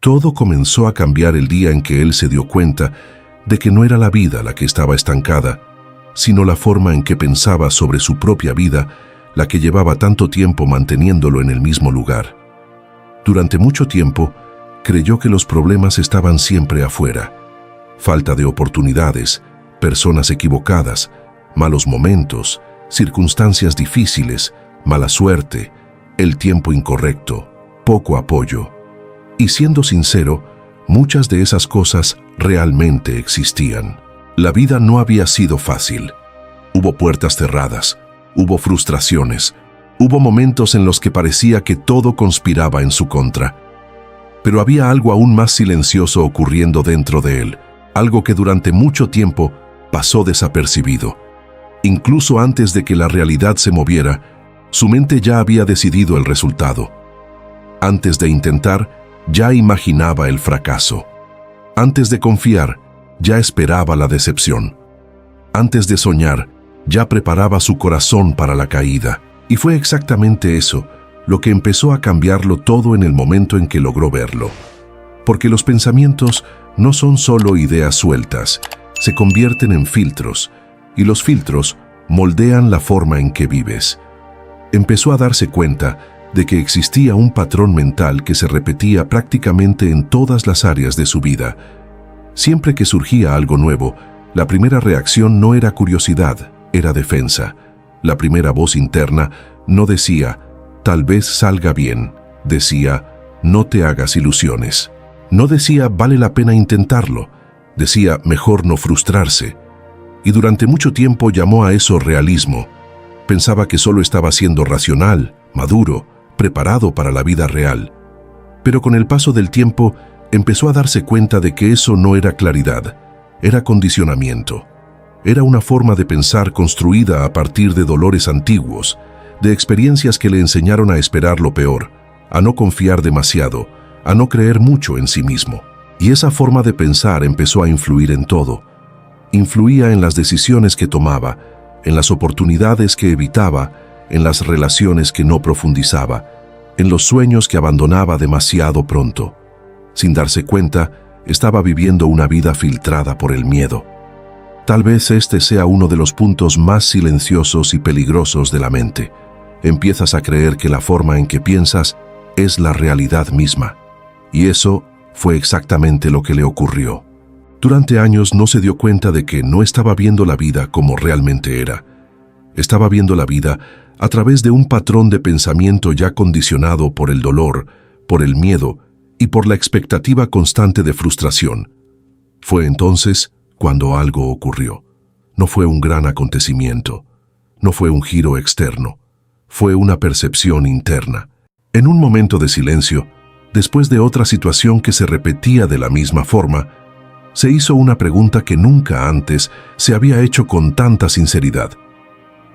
Todo comenzó a cambiar el día en que él se dio cuenta de que no era la vida la que estaba estancada, sino la forma en que pensaba sobre su propia vida la que llevaba tanto tiempo manteniéndolo en el mismo lugar. Durante mucho tiempo, creyó que los problemas estaban siempre afuera. Falta de oportunidades, personas equivocadas, malos momentos, circunstancias difíciles, mala suerte, el tiempo incorrecto, poco apoyo. Y siendo sincero, muchas de esas cosas realmente existían. La vida no había sido fácil. Hubo puertas cerradas, hubo frustraciones, hubo momentos en los que parecía que todo conspiraba en su contra. Pero había algo aún más silencioso ocurriendo dentro de él, algo que durante mucho tiempo pasó desapercibido. Incluso antes de que la realidad se moviera, su mente ya había decidido el resultado. Antes de intentar, ya imaginaba el fracaso. Antes de confiar, ya esperaba la decepción. Antes de soñar, ya preparaba su corazón para la caída. Y fue exactamente eso lo que empezó a cambiarlo todo en el momento en que logró verlo. Porque los pensamientos no son solo ideas sueltas, se convierten en filtros, y los filtros moldean la forma en que vives. Empezó a darse cuenta de que existía un patrón mental que se repetía prácticamente en todas las áreas de su vida. Siempre que surgía algo nuevo, la primera reacción no era curiosidad, era defensa. La primera voz interna no decía, tal vez salga bien, decía, no te hagas ilusiones. No decía, vale la pena intentarlo, decía, mejor no frustrarse. Y durante mucho tiempo llamó a eso realismo. Pensaba que solo estaba siendo racional, maduro, preparado para la vida real. Pero con el paso del tiempo empezó a darse cuenta de que eso no era claridad, era condicionamiento. Era una forma de pensar construida a partir de dolores antiguos, de experiencias que le enseñaron a esperar lo peor, a no confiar demasiado, a no creer mucho en sí mismo. Y esa forma de pensar empezó a influir en todo. Influía en las decisiones que tomaba, en las oportunidades que evitaba, en las relaciones que no profundizaba, en los sueños que abandonaba demasiado pronto. Sin darse cuenta, estaba viviendo una vida filtrada por el miedo. Tal vez este sea uno de los puntos más silenciosos y peligrosos de la mente. Empiezas a creer que la forma en que piensas es la realidad misma. Y eso fue exactamente lo que le ocurrió. Durante años no se dio cuenta de que no estaba viendo la vida como realmente era. Estaba viendo la vida a través de un patrón de pensamiento ya condicionado por el dolor, por el miedo y por la expectativa constante de frustración. Fue entonces cuando algo ocurrió. No fue un gran acontecimiento, no fue un giro externo, fue una percepción interna. En un momento de silencio, después de otra situación que se repetía de la misma forma, se hizo una pregunta que nunca antes se había hecho con tanta sinceridad.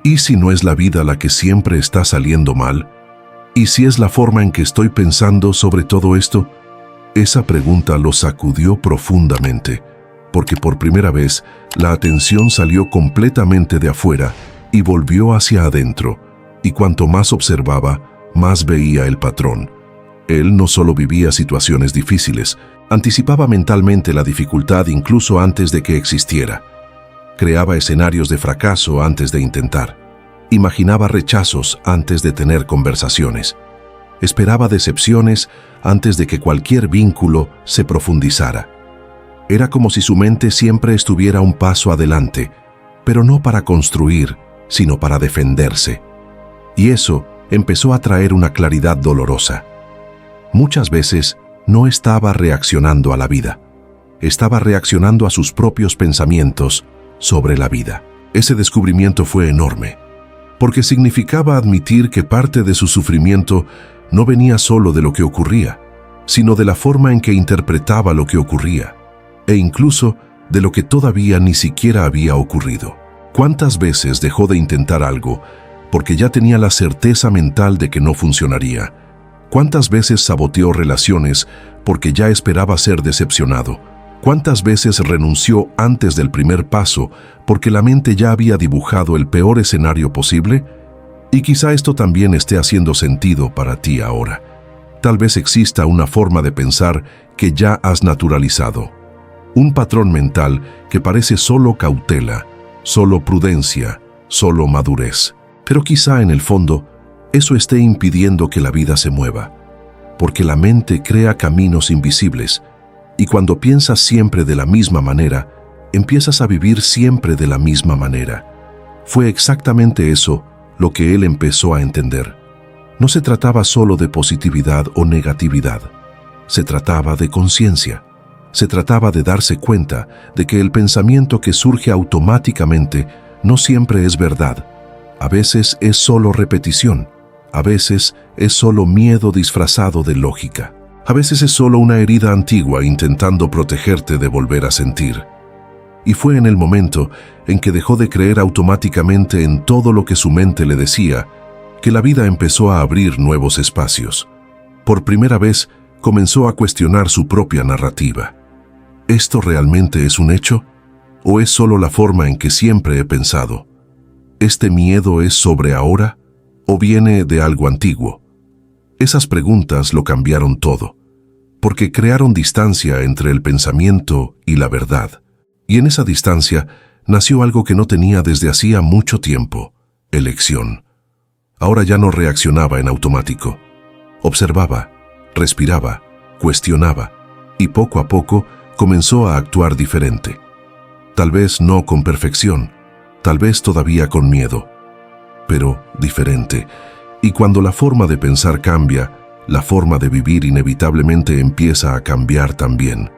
¿Y si no es la vida la que siempre está saliendo mal? ¿Y si es la forma en que estoy pensando sobre todo esto? Esa pregunta lo sacudió profundamente, porque por primera vez la atención salió completamente de afuera y volvió hacia adentro, y cuanto más observaba, más veía el patrón. Él no solo vivía situaciones difíciles, anticipaba mentalmente la dificultad incluso antes de que existiera. Creaba escenarios de fracaso antes de intentar. Imaginaba rechazos antes de tener conversaciones. Esperaba decepciones antes de que cualquier vínculo se profundizara. Era como si su mente siempre estuviera un paso adelante, pero no para construir, sino para defenderse. Y eso empezó a traer una claridad dolorosa. Muchas veces no estaba reaccionando a la vida, estaba reaccionando a sus propios pensamientos sobre la vida. Ese descubrimiento fue enorme, porque significaba admitir que parte de su sufrimiento no venía solo de lo que ocurría, sino de la forma en que interpretaba lo que ocurría, e incluso de lo que todavía ni siquiera había ocurrido. ¿Cuántas veces dejó de intentar algo porque ya tenía la certeza mental de que no funcionaría? ¿Cuántas veces saboteó relaciones porque ya esperaba ser decepcionado? ¿Cuántas veces renunció antes del primer paso porque la mente ya había dibujado el peor escenario posible? Y quizá esto también esté haciendo sentido para ti ahora. Tal vez exista una forma de pensar que ya has naturalizado. Un patrón mental que parece solo cautela, solo prudencia, solo madurez. Pero quizá en el fondo, eso esté impidiendo que la vida se mueva. Porque la mente crea caminos invisibles, y cuando piensas siempre de la misma manera, empiezas a vivir siempre de la misma manera. Fue exactamente eso lo que él empezó a entender. No se trataba solo de positividad o negatividad. Se trataba de conciencia. Se trataba de darse cuenta de que el pensamiento que surge automáticamente no siempre es verdad. A veces es solo repetición. A veces es solo miedo disfrazado de lógica. A veces es solo una herida antigua intentando protegerte de volver a sentir. Y fue en el momento en que dejó de creer automáticamente en todo lo que su mente le decía, que la vida empezó a abrir nuevos espacios. Por primera vez, comenzó a cuestionar su propia narrativa. ¿Esto realmente es un hecho? ¿O es solo la forma en que siempre he pensado? ¿Este miedo es sobre ahora? ¿O viene de algo antiguo? Esas preguntas lo cambiaron todo, porque crearon distancia entre el pensamiento y la verdad. Y en esa distancia nació algo que no tenía desde hacía mucho tiempo: elección. Ahora ya no reaccionaba en automático. Observaba, respiraba, cuestionaba, y poco a poco comenzó a actuar diferente. Tal vez no con perfección, tal vez todavía con miedo, pero diferente. Y cuando la forma de pensar cambia, la forma de vivir inevitablemente empieza a cambiar también.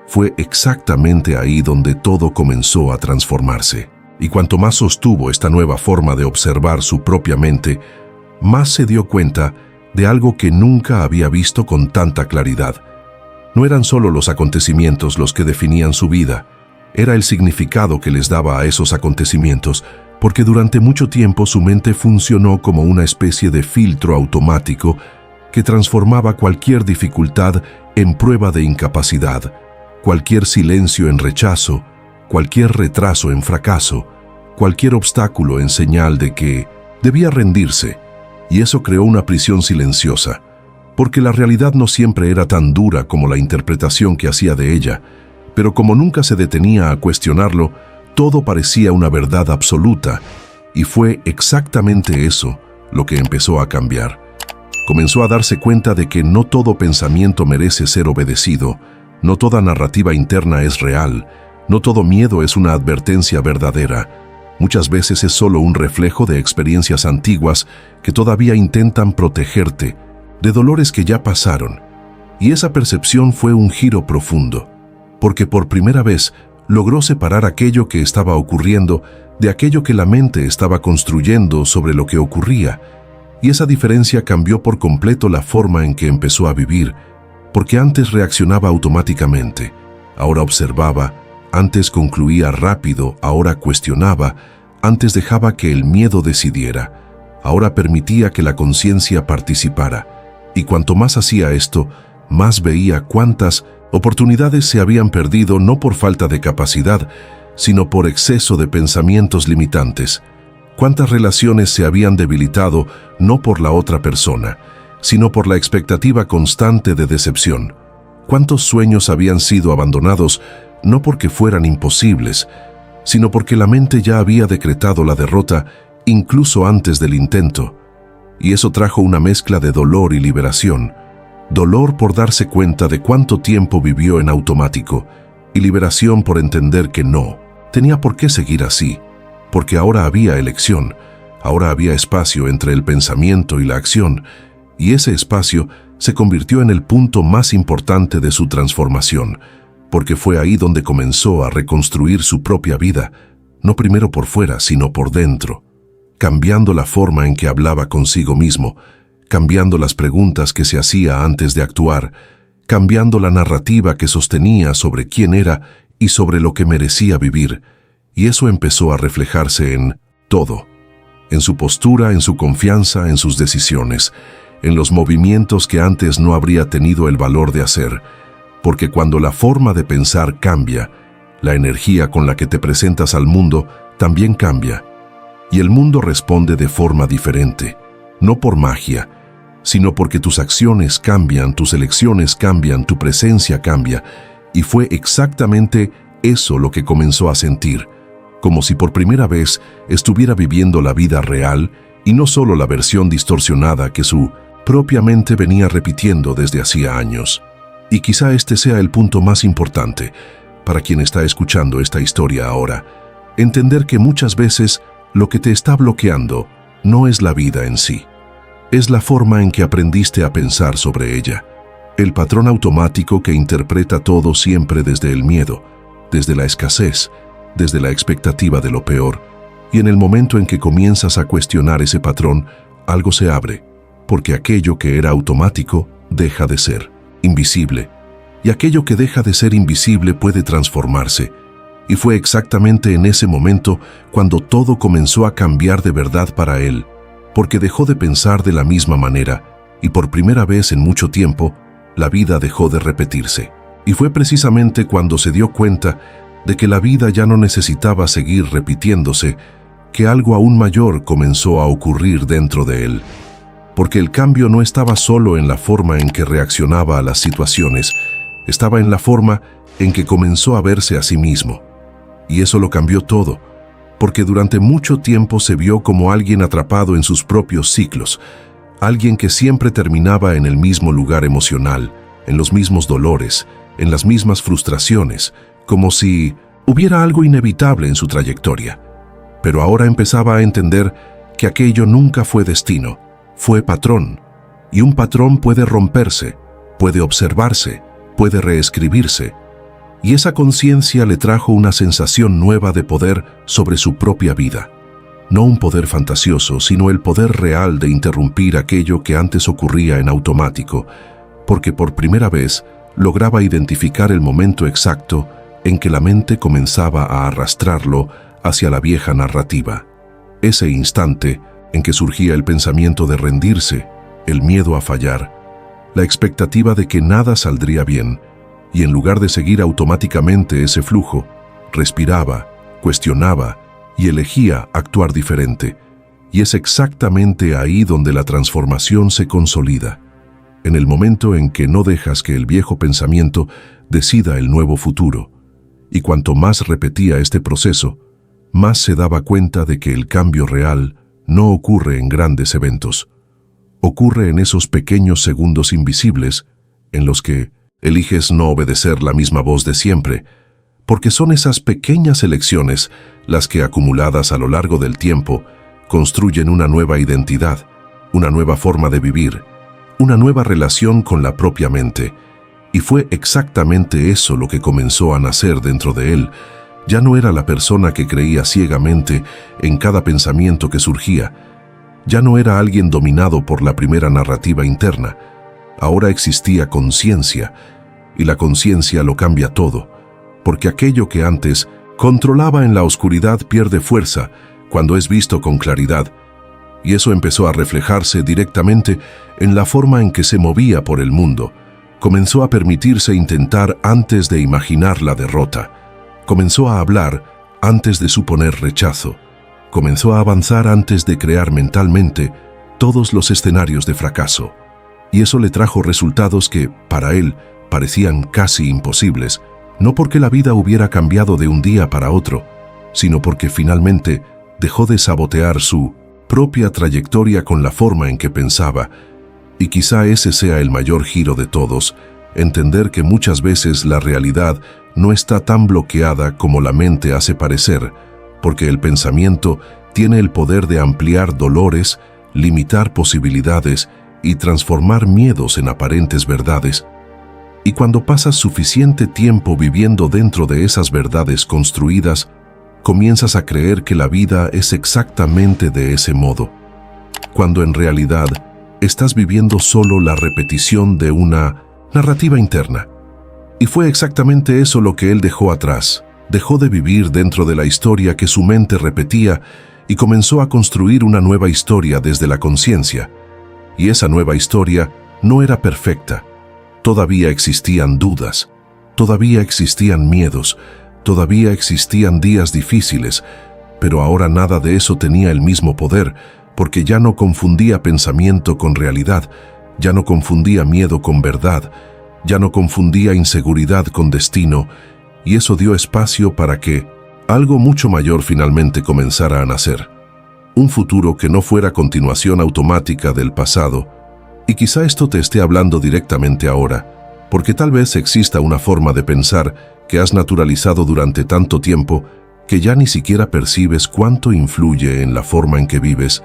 Fue exactamente ahí donde todo comenzó a transformarse. Y cuanto más sostuvo esta nueva forma de observar su propia mente, más se dio cuenta de algo que nunca había visto con tanta claridad. No eran solo los acontecimientos los que definían su vida, era el significado que les daba a esos acontecimientos, porque durante mucho tiempo su mente funcionó como una especie de filtro automático que transformaba cualquier dificultad en prueba de incapacidad, cualquier silencio en rechazo, cualquier retraso en fracaso, cualquier obstáculo en señal de que debía rendirse, y eso creó una prisión silenciosa, porque la realidad no siempre era tan dura como la interpretación que hacía de ella, pero como nunca se detenía a cuestionarlo, todo parecía una verdad absoluta, y fue exactamente eso lo que empezó a cambiar. Comenzó a darse cuenta de que no todo pensamiento merece ser obedecido, no toda narrativa interna es real, no todo miedo es una advertencia verdadera. Muchas veces es solo un reflejo de experiencias antiguas que todavía intentan protegerte, de dolores que ya pasaron. Y esa percepción fue un giro profundo, porque por primera vez logró separar aquello que estaba ocurriendo de aquello que la mente estaba construyendo sobre lo que ocurría. Y esa diferencia cambió por completo la forma en que empezó a vivir, porque antes reaccionaba automáticamente, ahora observaba, antes concluía rápido, ahora cuestionaba, antes dejaba que el miedo decidiera, ahora permitía que la conciencia participara. Y cuanto más hacía esto, más veía cuántas oportunidades se habían perdido no por falta de capacidad, sino por exceso de pensamientos limitantes. Cuántas relaciones se habían debilitado no por la otra persona, sino por la expectativa constante de decepción. Cuántos sueños habían sido abandonados no porque fueran imposibles, sino porque la mente ya había decretado la derrota incluso antes del intento. Y eso trajo una mezcla de dolor y liberación. Dolor por darse cuenta de cuánto tiempo vivió en automático, y liberación por entender que no tenía por qué seguir así, porque ahora había elección, ahora había espacio entre el pensamiento y la acción, y ese espacio se convirtió en el punto más importante de su transformación, porque fue ahí donde comenzó a reconstruir su propia vida, no primero por fuera, sino por dentro, cambiando la forma en que hablaba consigo mismo, cambiando las preguntas que se hacía antes de actuar, cambiando la narrativa que sostenía sobre quién era y sobre lo que merecía vivir, y eso empezó a reflejarse en todo, en su postura, en su confianza, en sus decisiones, en los movimientos que antes no habría tenido el valor de hacer, porque cuando la forma de pensar cambia, la energía con la que te presentas al mundo también cambia, y el mundo responde de forma diferente, no por magia, sino porque tus acciones cambian, tus elecciones cambian, tu presencia cambia. Y fue exactamente eso lo que comenzó a sentir, como si por primera vez estuviera viviendo la vida real y no solo la versión distorsionada que su propia mente venía repitiendo desde hacía años. Y quizá este sea el punto más importante para quien está escuchando esta historia ahora. Entender que muchas veces lo que te está bloqueando no es la vida en sí. Es la forma en que aprendiste a pensar sobre ella. El patrón automático que interpreta todo siempre desde el miedo, desde la escasez, desde la expectativa de lo peor. Y en el momento en que comienzas a cuestionar ese patrón, algo se abre, porque aquello que era automático deja de ser invisible. Y aquello que deja de ser invisible puede transformarse. Y fue exactamente en ese momento cuando todo comenzó a cambiar de verdad para él, porque dejó de pensar de la misma manera, y por primera vez en mucho tiempo, la vida dejó de repetirse. Y fue precisamente cuando se dio cuenta de que la vida ya no necesitaba seguir repitiéndose, que algo aún mayor comenzó a ocurrir dentro de él. Porque el cambio no estaba solo en la forma en que reaccionaba a las situaciones, estaba en la forma en que comenzó a verse a sí mismo. Y eso lo cambió todo, porque durante mucho tiempo se vio como alguien atrapado en sus propios ciclos, alguien que siempre terminaba en el mismo lugar emocional, en los mismos dolores, en las mismas frustraciones, como si hubiera algo inevitable en su trayectoria. Pero ahora empezaba a entender que aquello nunca fue destino, fue patrón, y un patrón puede romperse, puede observarse, puede reescribirse, y esa conciencia le trajo una sensación nueva de poder sobre su propia vida. No un poder fantasioso, sino el poder real de interrumpir aquello que antes ocurría en automático, porque por primera vez lograba identificar el momento exacto en que la mente comenzaba a arrastrarlo hacia la vieja narrativa. Ese instante en que surgía el pensamiento de rendirse, el miedo a fallar, la expectativa de que nada saldría bien, y en lugar de seguir automáticamente ese flujo, respiraba, cuestionaba y elegía actuar diferente. Y es exactamente ahí donde la transformación se consolida, en el momento en que no dejas que el viejo pensamiento decida el nuevo futuro. Y cuanto más repetía este proceso, más se daba cuenta de que el cambio real no ocurre en grandes eventos. Ocurre en esos pequeños segundos invisibles en los que eliges no obedecer la misma voz de siempre, porque son esas pequeñas elecciones las que, acumuladas a lo largo del tiempo, construyen una nueva identidad, una nueva forma de vivir, una nueva relación con la propia mente. Y fue exactamente eso lo que comenzó a nacer dentro de él. Ya no era la persona que creía ciegamente en cada pensamiento que surgía. Ya no era alguien dominado por la primera narrativa interna. Ahora existía conciencia, y la conciencia lo cambia todo, porque aquello que antes controlaba en la oscuridad pierde fuerza cuando es visto con claridad, y eso empezó a reflejarse directamente en la forma en que se movía por el mundo. Comenzó a permitirse intentar antes de imaginar la derrota. Comenzó a hablar antes de suponer rechazo. Comenzó a avanzar antes de crear mentalmente todos los escenarios de fracaso. Y eso le trajo resultados que, para él, parecían casi imposibles, no porque la vida hubiera cambiado de un día para otro, sino porque finalmente dejó de sabotear su propia trayectoria con la forma en que pensaba. Y quizá ese sea el mayor giro de todos, entender que muchas veces la realidad no está tan bloqueada como la mente hace parecer, porque el pensamiento tiene el poder de ampliar dolores, limitar posibilidades y transformar miedos en aparentes verdades. Y cuando pasas suficiente tiempo viviendo dentro de esas verdades construidas, comienzas a creer que la vida es exactamente de ese modo, cuando en realidad estás viviendo solo la repetición de una narrativa interna. Y fue exactamente eso lo que él dejó atrás. Dejó de vivir dentro de la historia que su mente repetía y comenzó a construir una nueva historia desde la conciencia. Y esa nueva historia no era perfecta. Todavía existían dudas, todavía existían miedos, todavía existían días difíciles, pero ahora nada de eso tenía el mismo poder, porque ya no confundía pensamiento con realidad, ya no confundía miedo con verdad, ya no confundía inseguridad con destino, y eso dio espacio para que algo mucho mayor finalmente comenzara a nacer. Un futuro que no fuera continuación automática del pasado. Y quizá esto te esté hablando directamente ahora, porque tal vez exista una forma de pensar que has naturalizado durante tanto tiempo que ya ni siquiera percibes cuánto influye en la forma en que vives.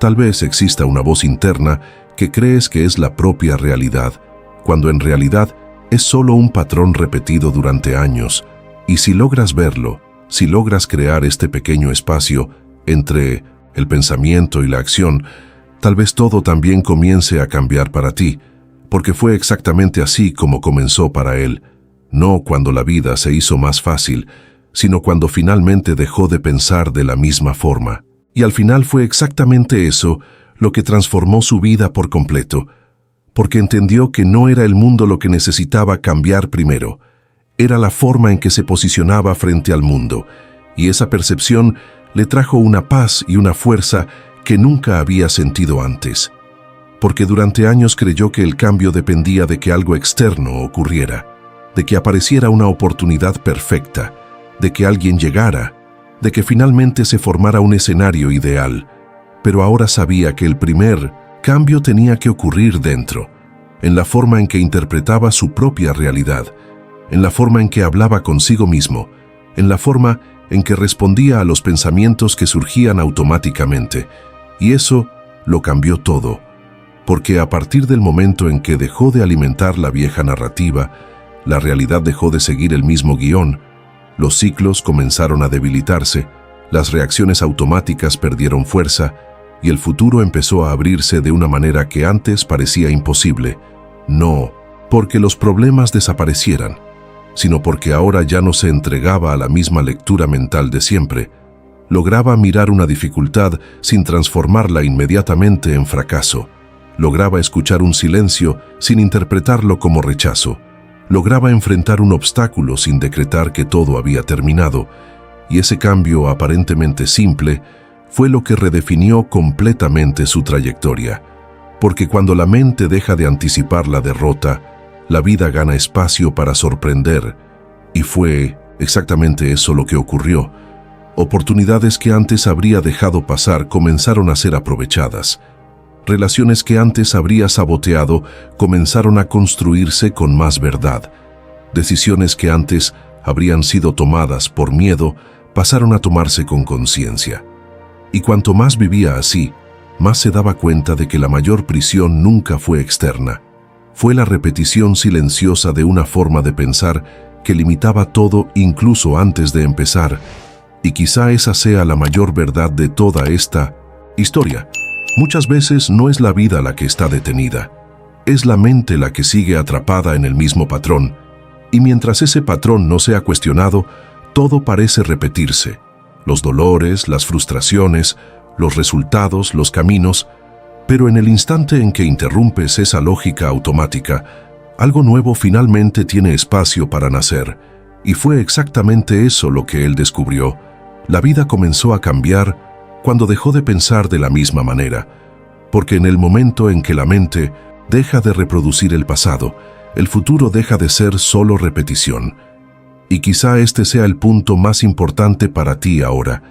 Tal vez exista una voz interna que crees que es la propia realidad, cuando en realidad es solo un patrón repetido durante años. Y si logras verlo, si logras crear este pequeño espacio entre el pensamiento y la acción, tal vez todo también comience a cambiar para ti, porque fue exactamente así como comenzó para él, no cuando la vida se hizo más fácil, sino cuando finalmente dejó de pensar de la misma forma. Y al final fue exactamente eso lo que transformó su vida por completo, porque entendió que no era el mundo lo que necesitaba cambiar primero, era la forma en que se posicionaba frente al mundo, y esa percepción le trajo una paz y una fuerza que nunca había sentido antes, porque durante años creyó que el cambio dependía de que algo externo ocurriera, de que apareciera una oportunidad perfecta, de que alguien llegara, de que finalmente se formara un escenario ideal, pero ahora sabía que el primer cambio tenía que ocurrir dentro, en la forma en que interpretaba su propia realidad, en la forma en que hablaba consigo mismo, en la forma en que respondía a los pensamientos que surgían automáticamente. Y eso lo cambió todo, porque a partir del momento en que dejó de alimentar la vieja narrativa, la realidad dejó de seguir el mismo guión, los ciclos comenzaron a debilitarse, las reacciones automáticas perdieron fuerza, y el futuro empezó a abrirse de una manera que antes parecía imposible. No porque los problemas desaparecieran, sino porque ahora ya no se entregaba a la misma lectura mental de siempre. Lograba mirar una dificultad sin transformarla inmediatamente en fracaso. Lograba escuchar un silencio sin interpretarlo como rechazo. Lograba enfrentar un obstáculo sin decretar que todo había terminado. Y ese cambio aparentemente simple fue lo que redefinió completamente su trayectoria. Porque cuando la mente deja de anticipar la derrota, la vida gana espacio para sorprender. Y fue exactamente eso lo que ocurrió. Oportunidades que antes habría dejado pasar comenzaron a ser aprovechadas. Relaciones que antes habría saboteado comenzaron a construirse con más verdad. Decisiones que antes habrían sido tomadas por miedo pasaron a tomarse con conciencia. Y cuanto más vivía así, más se daba cuenta de que la mayor prisión nunca fue externa. Fue la repetición silenciosa de una forma de pensar que limitaba todo incluso antes de empezar. Y quizá esa sea la mayor verdad de toda esta historia. Muchas veces no es la vida la que está detenida, es la mente la que sigue atrapada en el mismo patrón, y mientras ese patrón no sea cuestionado, todo parece repetirse. Los dolores, las frustraciones, los resultados, los caminos, pero en el instante en que interrumpes esa lógica automática, algo nuevo finalmente tiene espacio para nacer, y fue exactamente eso lo que él descubrió. La vida comenzó a cambiar cuando dejó de pensar de la misma manera, porque en el momento en que la mente deja de reproducir el pasado, el futuro deja de ser solo repetición. Y quizá este sea el punto más importante para ti ahora,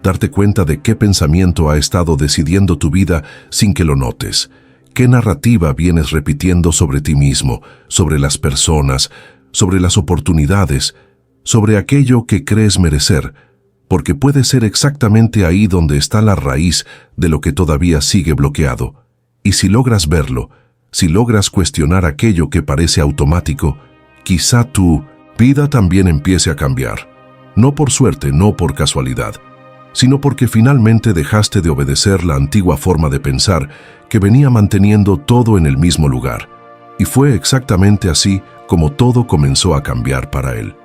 darte cuenta de qué pensamiento ha estado decidiendo tu vida sin que lo notes, qué narrativa vienes repitiendo sobre ti mismo, sobre las personas, sobre las oportunidades, sobre aquello que crees merecer, porque puede ser exactamente ahí donde está la raíz de lo que todavía sigue bloqueado. Y si logras verlo, si logras cuestionar aquello que parece automático, quizá tu vida también empiece a cambiar. No por suerte, no por casualidad, sino porque finalmente dejaste de obedecer la antigua forma de pensar que venía manteniendo todo en el mismo lugar. Y fue exactamente así como todo comenzó a cambiar para él.